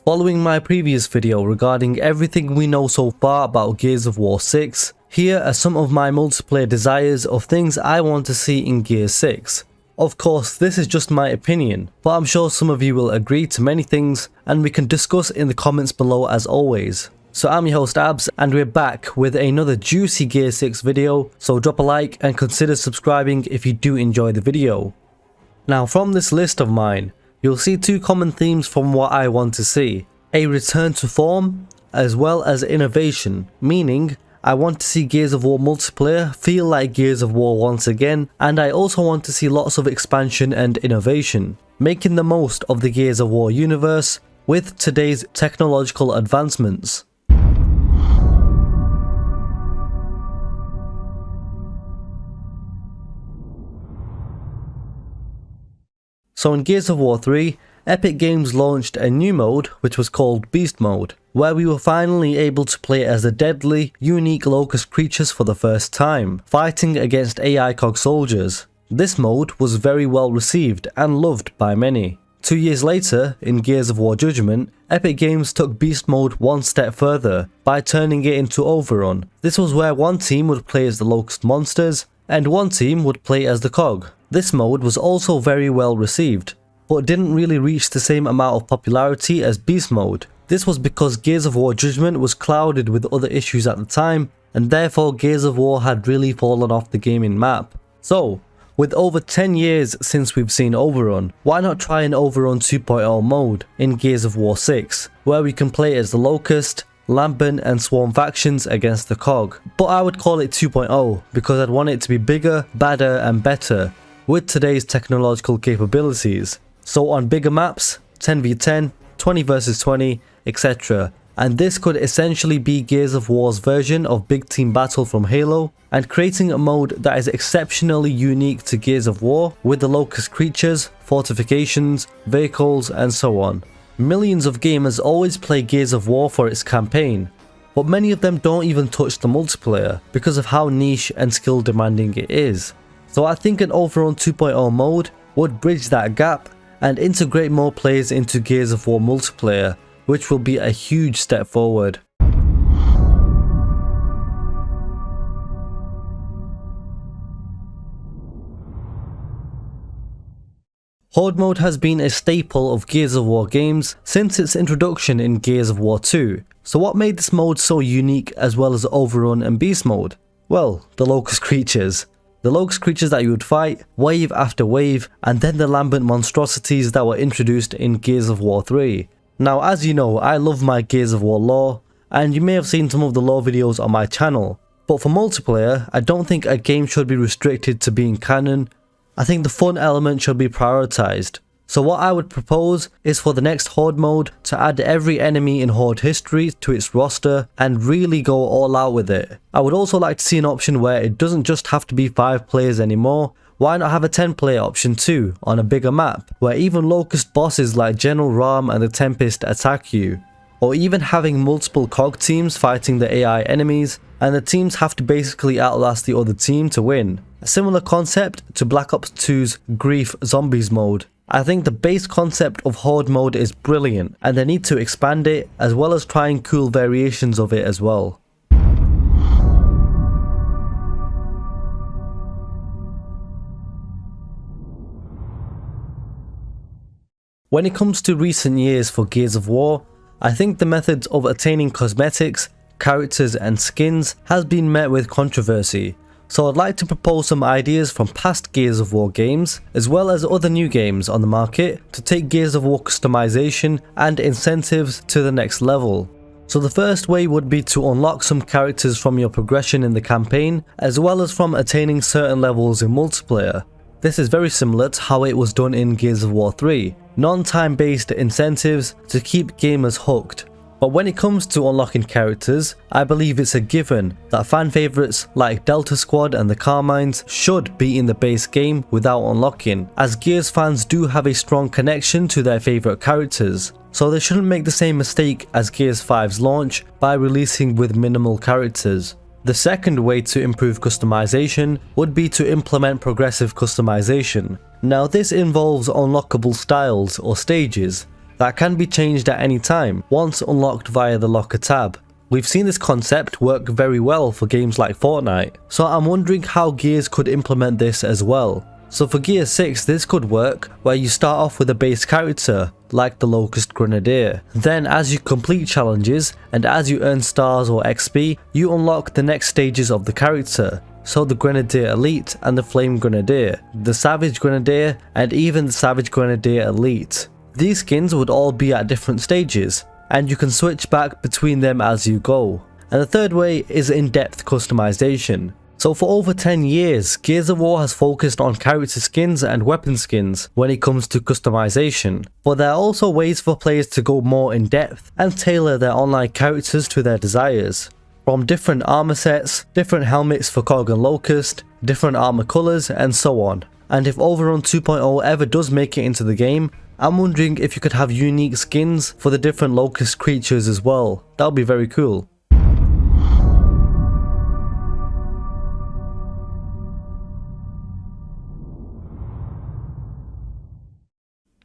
Following my previous video regarding everything we know so far about Gears of War 6, here are some of my multiplayer desires of things I want to see in Gears 6. Of course, this is just my opinion, but I'm sure some of you will agree to many things and we can discuss in the comments below as always. So I'm your host Abs and we're back with another juicy Gears 6 video, so drop a like and consider subscribing if you do enjoy the video. Now from this list of mine, you'll see two common themes from what I want to see. A return to form, as well as innovation, meaning I want to see Gears of War multiplayer feel like Gears of War once again, and I also want to see lots of expansion and innovation, making the most of the Gears of War universe with today's technological advancements. So in Gears of War 3, Epic Games launched a new mode which was called Beast Mode, where we were finally able to play as the deadly, unique locust creatures for the first time, fighting against AI cog soldiers. This mode was very well received and loved by many. 2 years later, in Gears of War Judgment, Epic Games took Beast Mode one step further by turning it into Overrun. This was where one team would play as the locust monsters, and one team would play as the cog. This mode was also very well received, but didn't really reach the same amount of popularity as Beast Mode. This was because Gears of War Judgment was clouded with other issues at the time, and therefore Gears of War had really fallen off the gaming map. So, with over 10 years since we've seen Overrun, why not try an Overrun 2.0 mode in Gears of War 6, where we can play as the Locust, Lambent and Swarm factions against the cog. But I would call it 2.0 because I'd want it to be bigger, badder and better with today's technological capabilities. So on bigger maps, 10v10, 20 vs 20, etc. And this could essentially be Gears of War's version of Big Team Battle from Halo, and creating a mode that is exceptionally unique to Gears of War with the locust creatures, fortifications, vehicles and so on. Millions of gamers always play Gears of War for its campaign, but many of them don't even touch the multiplayer because of how niche and skill demanding it is. So I think an Overrun 2.0 mode would bridge that gap and integrate more players into Gears of War multiplayer, which will be a huge step forward. Horde Mode has been a staple of Gears of War games since its introduction in Gears of War 2. So what made this mode so unique as well as Overrun and Beast Mode? Well, the locust creatures. The locust creatures that you would fight, wave after wave, and then the Lambent monstrosities that were introduced in Gears of War 3. Now as you know, I love my Gears of War lore, and you may have seen some of the lore videos on my channel. But for multiplayer, I don't think a game should be restricted to being canon. I think the fun element should be prioritized. So what I would propose is for the next Horde mode to add every enemy in Horde history to its roster and really go all out with it. I would also like to see an option where it doesn't just have to be 5 players anymore. Why not have a 10 player option too on a bigger map where even locust bosses like General Ram and the Tempest attack you? Or even having multiple cog teams fighting the AI enemies and the teams have to basically outlast the other team to win. A similar concept to Black Ops 2's Grief Zombies mode. I think the base concept of Horde mode is brilliant and they need to expand it as well as trying cool variations of it as well. When it comes to recent years for Gears of War, I think the methods of attaining cosmetics, characters and skins has been met with controversy. So I'd like to propose some ideas from past Gears of War games, as well as other new games on the market to take Gears of War customization and incentives to the next level. So the first way would be to unlock some characters from your progression in the campaign, as well as from attaining certain levels in multiplayer. This is very similar to how it was done in Gears of War 3, non-time based incentives to keep gamers hooked. But when it comes to unlocking characters, I believe it's a given that fan favourites like Delta Squad and the Carmines should be in the base game without unlocking, as Gears fans do have a strong connection to their favourite characters. So they shouldn't make the same mistake as Gears 5's launch by releasing with minimal characters. The second way to improve customization would be to implement progressive customization. Now this involves unlockable styles or stages, that can be changed at any time once unlocked via the locker tab. We've seen this concept work very well for games like Fortnite, so I'm wondering how Gears could implement this as well. So for Gear 6 this could work where you start off with a base character like the Locust Grenadier. Then as you complete challenges and as you earn stars or XP, you unlock the next stages of the character. So the Grenadier Elite and the Flame Grenadier, the Savage Grenadier and even the Savage Grenadier Elite. These skins would all be at different stages and you can switch back between them as you go. And the third way is in-depth customization. So for over 10 years, Gears of War has focused on character skins and weapon skins when it comes to customization, but there are also ways for players to go more in depth and tailor their online characters to their desires. From different armor sets, different helmets for Cog and Locust, different armor colors and so on. And if Overrun 2.0 ever does make it into the game, I'm wondering if you could have unique skins for the different Locust creatures as well. That would be very cool.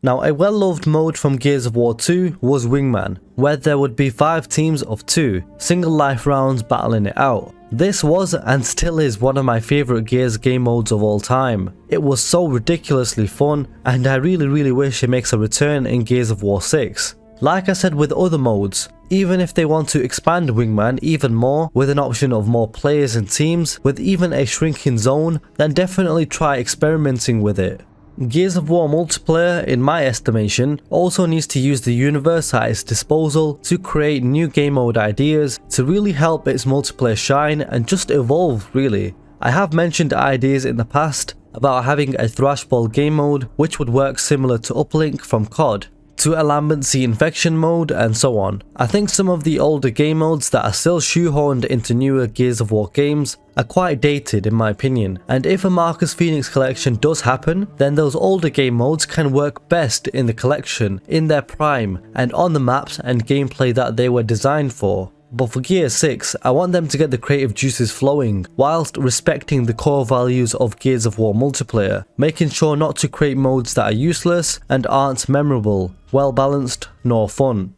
Now a well-loved mode from Gears of War 2 was Wingman, where there would be 5 teams of 2, single life rounds battling it out. This was and still is one of my favourite Gears game modes of all time. It was so ridiculously fun and I really wish it makes a return in Gears of War 6. Like I said with other modes, even if they want to expand Wingman even more with an option of more players and teams with even a shrinking zone, then definitely try experimenting with it. Gears of War multiplayer, in my estimation, also needs to use the universe at its disposal to create new game mode ideas to really help its multiplayer shine and just evolve really. I have mentioned ideas in the past about having a Thrashball game mode which would work similar to Uplink from COD, to a Lambency infection mode and so on. I think some of the older game modes that are still shoehorned into newer Gears of War games are quite dated in my opinion, and if a Marcus Phoenix collection does happen, then those older game modes can work best in the collection, in their prime, and on the maps and gameplay that they were designed for. But for Gear 6, I want them to get the creative juices flowing, whilst respecting the core values of Gears of War multiplayer, making sure not to create modes that are useless and aren't memorable, well balanced, nor fun.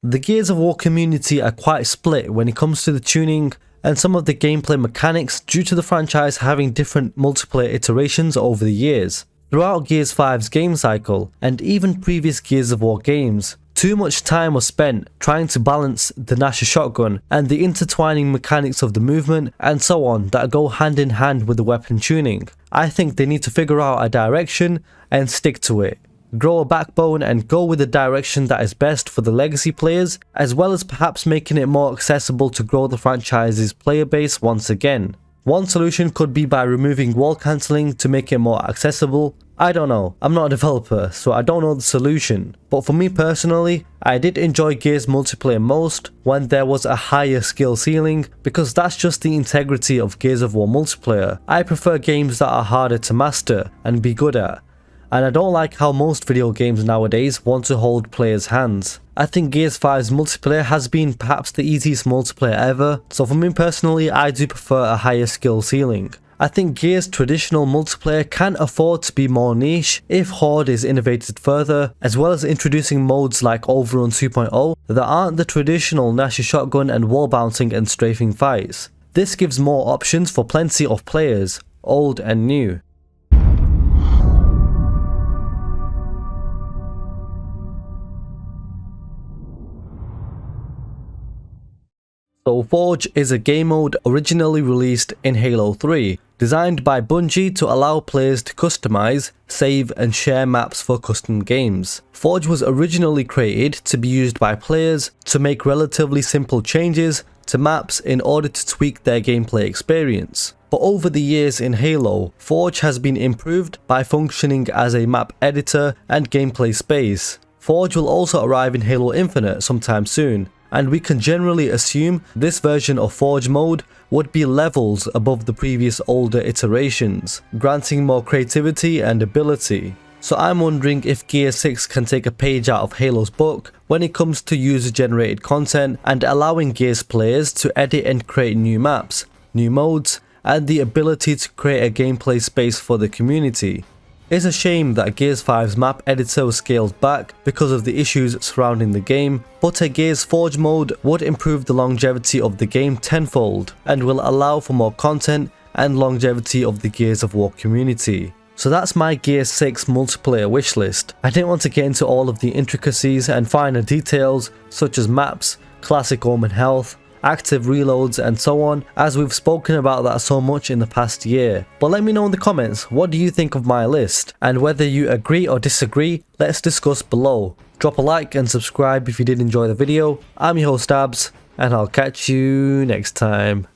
The Gears of War community are quite split when it comes to the tuning and some of the gameplay mechanics due to the franchise having different multiplayer iterations over the years. Throughout Gears 5's game cycle, and even previous Gears of War games, too much time was spent trying to balance the Nasher shotgun and the intertwining mechanics of the movement and so on that go hand in hand with the weapon tuning. I think they need to figure out a direction and stick to it. Grow a backbone and go with the direction that is best for the legacy players, as well as perhaps making it more accessible to grow the franchise's player base once again. One solution could be by removing wall cancelling to make it more accessible. I don't know, I'm not a developer, so I don't know the solution. But for me personally, I did enjoy Gears multiplayer most when there was a higher skill ceiling, because that's just the integrity of Gears of War multiplayer. I prefer games that are harder to master and be good at. And I don't like how most video games nowadays want to hold players' hands. I think Gears 5's multiplayer has been perhaps the easiest multiplayer ever, so for me personally I do prefer a higher skill ceiling. I think Gears' traditional multiplayer can afford to be more niche if Horde is innovated further, as well as introducing modes like Overrun 2.0 that aren't the traditional Nasher shotgun and wall bouncing and strafing fights. This gives more options for plenty of players, old and new. So Forge is a game mode originally released in Halo 3, designed by Bungie to allow players to customize, save and share maps for custom games. Forge was originally created to be used by players to make relatively simple changes to maps in order to tweak their gameplay experience. But over the years in Halo, Forge has been improved by functioning as a map editor and gameplay space. Forge will also arrive in Halo Infinite sometime soon, and we can generally assume this version of Forge mode would be levels above the previous older iterations, granting more creativity and ability. So I'm wondering if Gear 6 can take a page out of Halo's book when it comes to user generated content and allowing Gears players to edit and create new maps, new modes, and the ability to create a gameplay space for the community. It's a shame that Gears 5's map editor was scaled back because of the issues surrounding the game, but a Gears Forge mode would improve the longevity of the game tenfold and will allow for more content and longevity of the Gears of War community. So that's my Gears 6 multiplayer wishlist. I didn't want to get into all of the intricacies and finer details such as maps, classic Omen health, active reloads and so on, as we've spoken about that so much in the past year. But let me know in the comments, what do you think of my list? And whether you agree or disagree, let's discuss below. Drop a like and subscribe if you did enjoy the video. I'm your host Abz, and I'll catch you next time.